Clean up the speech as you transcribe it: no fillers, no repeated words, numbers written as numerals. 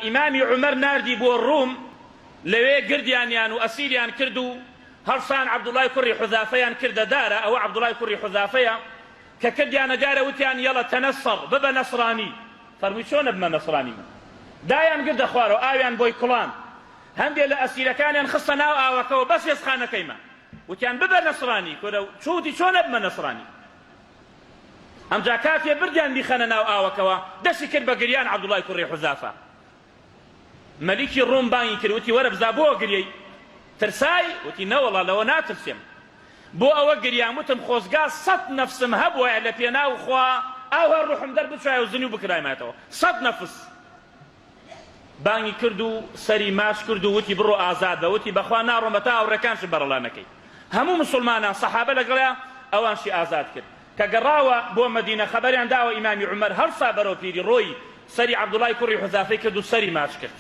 ئیمامی عومەر ناردی بۆ ڕووم لەوێ گردیانیان و ئەسیریان کرد و هەڵسان عەبدوڵای کوڕی حوزافەیان کردە دارە ئەوە عەبدوڵای کوڕی حوزافەیە کە کردیانە دارە وتیان یەڵە تەنەسەڕ ببە نەسڕانی فەرمووی چۆنە بمە نەسڕانی من دایان گردە خوارەوە ئاویان بۆی کوڵان هەندێک لە ئەسیرەکانیان خستە ناو ئاوەکەوە بەس هێزخانەکەیمە وتیان ببە نەسڕانی چوتی چۆنە بمە نەسڕانی ئەمجا کاتێ بردیان بیخەنە ناو ئاوەکەوە دەستی کرد بە گریان عەبدوڵای کوڕی حوزافە مەلیکی ڕووم بانگی کرد وتی وەرە بزا بۆ گریەی ترسای وتی نەوەڵا لەوە ناترسێم بۆ ئەوە گریام وتم خۆزگا 100 نەفسم هەبووە لە پێناو خوا ئاوا ڕوحم دەربچایە و زنی و بکرایمەتەوە 100 نەفس بانگی کرد و سەری ماش کرد و وتی بڕۆ ئازاد بە وتی بەخوا ناڕۆمە تا ئەوڕەکانشم بەرەڵانەکەی هەموو مسلمانان سەحابە لەگەڵیان ئەوانشی ئازاد کرد کە گەڕاوە بۆ مەدینە خەبەریان داوە ئیمامی عومەر هەڵسا بەرەو پیری ڕۆی سەری عەبدوڵای کوڕی حوزافەی کرد و سەری ماچ کرد